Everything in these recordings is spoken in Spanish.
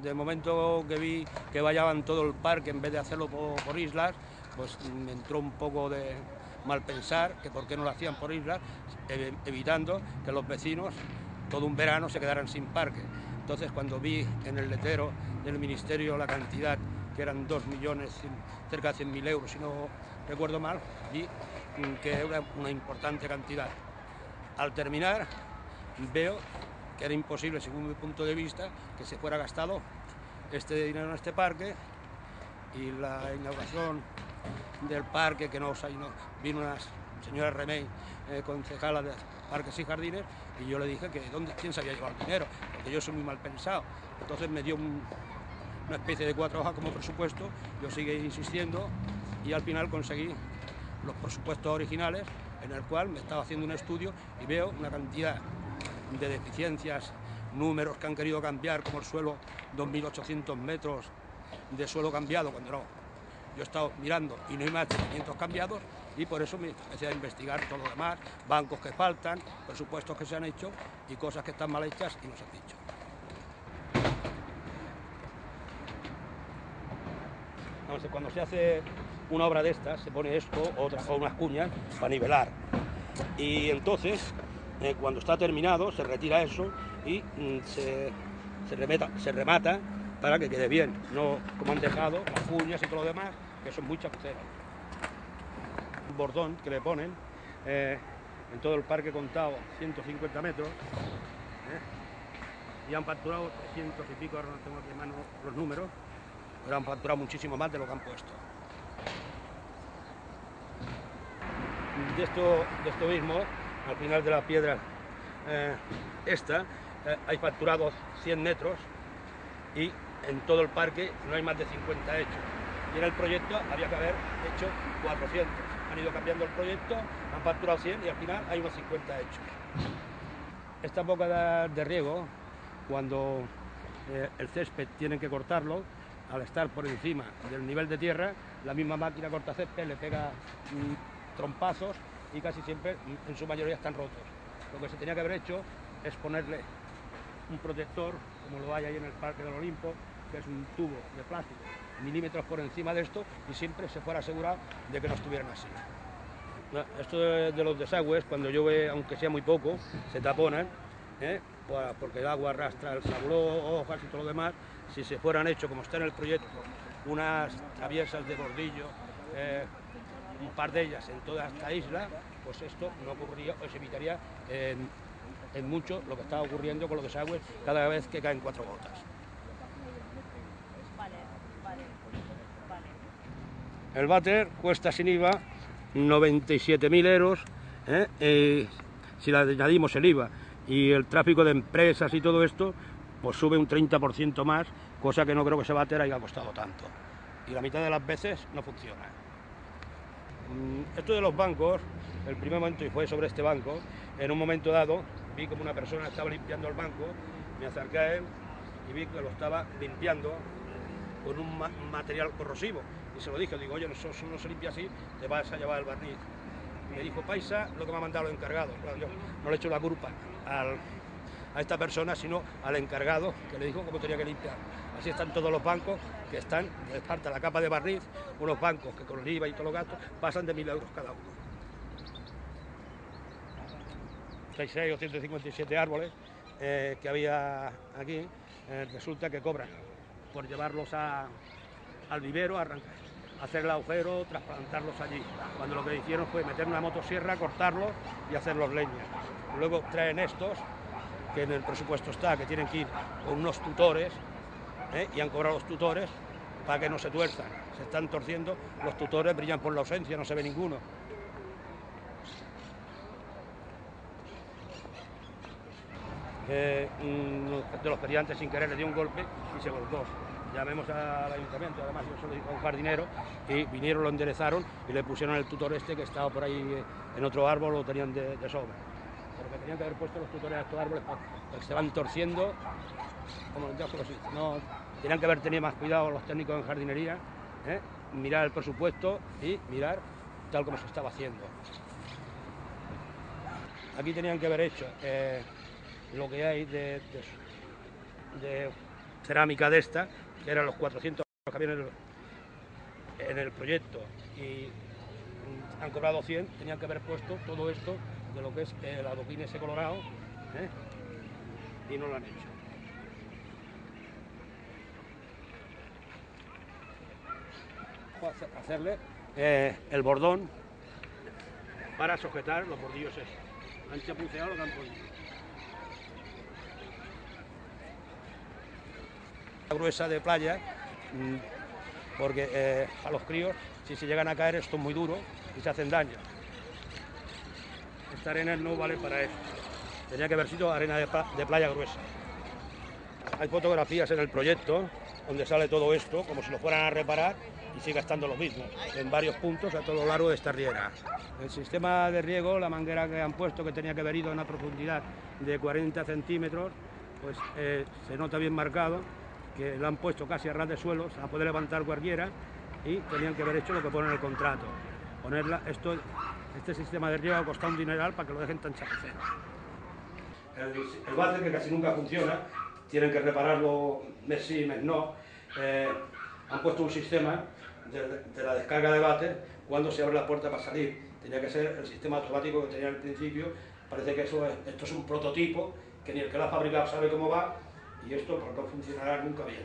de momento que vi que vallaban todo el parque en vez de hacerlo por islas, pues me entró un poco de mal pensar, que por qué no lo hacían por islas, evitando que los vecinos todo un verano se quedaran sin parque. Entonces, cuando vi en el letrero del ministerio la cantidad, que eran 2 millones, cerca de 100.000 euros, si no recuerdo mal, vi que era una importante cantidad. Al terminar, veo que era imposible, según mi punto de vista, que se fuera gastado este dinero en este parque, y la inauguración del parque, que vino una señora Remey, concejala de Parques y Jardines, y yo le dije que quién se había llevado el dinero, porque yo soy muy mal pensado. Entonces me dio una especie de 4 hojas como presupuesto, yo seguí insistiendo y al final conseguí los presupuestos originales, en el cual me estaba haciendo un estudio y veo una cantidad de deficiencias, números que han querido cambiar, como el suelo, 2.800 metros de suelo cambiado, cuando no. Yo he estado mirando y no hay más de 500 cambiados, y por eso me empecé a investigar todo lo demás, bancos que faltan, presupuestos que se han hecho y cosas que están mal hechas y no se han dicho. Cuando se hace una obra de estas, se pone esto o unas cuñas para nivelar, y entonces cuando está terminado se retira eso y se remata para que quede bien, no como han dejado las cuñas y todo lo demás, que son muy chapuceras. Un bordón que le ponen en todo el parque, contado 150 metros, y han facturado 300 y pico, ahora no tengo aquí en mano los números, pero han facturado muchísimo más de lo que han puesto. De esto mismo, al final de la piedra hay facturado 100 metros, y en todo el parque no hay más de 50 hechos. Y en el proyecto había que haber hecho 400. Han ido cambiando el proyecto, han facturado 100 y al final hay unos 50 hechos. Esta boca de riego, cuando el césped tienen que cortarlo, al estar por encima del nivel de tierra, la misma máquina corta césped le pega trompazos y casi siempre, en su mayoría, están rotos. Lo que se tenía que haber hecho es ponerle un protector, como lo hay ahí en el Parque del Olimpo, que es un tubo de plástico, milímetros por encima de esto, y siempre se fuera asegurado de que no estuvieran así. Esto de los desagües, cuando llueve, aunque sea muy poco, se taponan, porque el agua arrastra el sablón, hojas y todo lo demás. Si se fueran hecho, como está en el proyecto, unas traviesas de bordillo, un par de ellas en toda esta isla, pues esto no ocurriría, o se evitaría en mucho lo que está ocurriendo con los desagües cada vez que caen 4 gotas. El váter cuesta sin IVA 97.000 euros, si le añadimos el IVA y el tráfico de empresas y todo esto, pues sube un 30% más, cosa que no creo que ese váter haya costado tanto. Y la mitad de las veces no funciona. Esto de los bancos, el primer momento, y fue sobre este banco, en un momento dado vi como una persona estaba limpiando el banco, me acerqué a él y vi que lo estaba limpiando con un material corrosivo, y se lo dije, digo, oye, eso no se limpia así, te vas a llevar el barniz. Y me dijo, paisa, lo que me ha mandado los encargados. Claro, yo no le echo la culpa a esta persona, sino al encargado, que le dijo cómo tenía que limpiar. Así están todos los bancos, que están, les falta la capa de barniz, unos bancos que con el IVA y todos los gastos pasan de 1.000 euros cada uno. 66 o 157 árboles que había aquí, resulta que cobran por llevarlos al vivero, hacer el agujero, trasplantarlos allí, cuando lo que hicieron fue meter una motosierra, cortarlos y hacerlos leña. Luego traen estos, que en el presupuesto está, que tienen que ir con unos tutores, y han cobrado los tutores para que no se tuerzan. Se están torciendo, los tutores brillan por la ausencia, no se ve ninguno. Uno de los feriantes sin querer le dio un golpe y se volcó. Llamemos al ayuntamiento, además yo soy un jardinero, y vinieron, lo enderezaron y le pusieron el tutor este que estaba por ahí en otro árbol, lo tenían de sobra. Porque tenían que haber puesto los tutores a estos árboles porque se van torciendo, como ya os digo, no, tenían que haber tenido más cuidado los técnicos en jardinería, mirar el presupuesto y mirar tal como se estaba haciendo. Aquí tenían que haber hecho lo que hay de cerámica de esta, que eran los 400 que había en el proyecto, y han cobrado 100, tenían que haber puesto todo esto de lo que es el adoquín ese colorado, y no lo han hecho. Hacerle el bordón para sujetar los bordillos esos. Han chapuceado lo que han podido. Gruesa de playa, porque a los críos, si se llegan a caer, esto es muy duro y se hacen daño. Esta arena no vale para eso. Tenía que haber sido arena de playa gruesa. Hay fotografías en el proyecto donde sale todo esto, como si lo fueran a reparar, y sigue estando lo mismo, en varios puntos a todo lo largo de esta riera. El sistema de riego, la manguera que han puesto, que tenía que haber ido a una profundidad de 40 centímetros, pues se nota bien marcado, que lo han puesto casi a ras de suelo, se la puede levantar cualquiera, y tenían que haber hecho lo que pone en el contrato. Este sistema de riego ha costado un dineral para que lo dejen tan chapucero. El váter, que casi nunca funciona, tienen que repararlo mes sí, mes no. Han puesto un sistema de la descarga de váter cuando se abre la puerta para salir. Tenía que ser el sistema automático que tenía al principio. Parece que esto es un prototipo, que ni el que lo ha fabricado sabe cómo va, y esto pues, no funcionará nunca bien.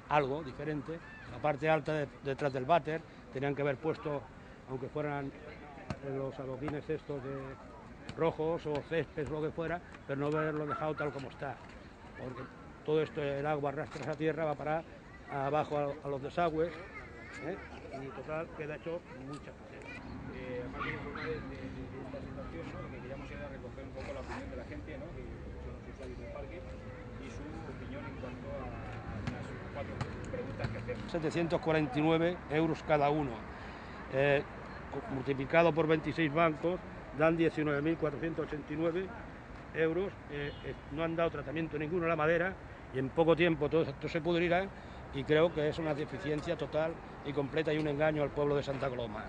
Algo diferente, la parte alta detrás del váter, tenían que haber puesto, aunque fueran los adoquines estos de rojos o césped o lo que fuera, pero no haberlo dejado tal como está, porque todo esto, el agua arrastra esa tierra, va a parar abajo a los desagües, y total queda hecho mucha faceta. Aparte de informar de esta situación, ¿no? Lo que queríamos era recoger un poco la opinión de la gente, ¿no? Que son los usuarios del parque, y su opinión en cuanto a las 4 preguntas que hacemos. 749 euros cada uno, multiplicado por 26 bancos, dan 19.489 euros. No han dado tratamiento ninguno a la madera, y en poco tiempo todo esto se pudrirá, y creo que es una deficiencia total y completa y un engaño al pueblo de Santa Coloma.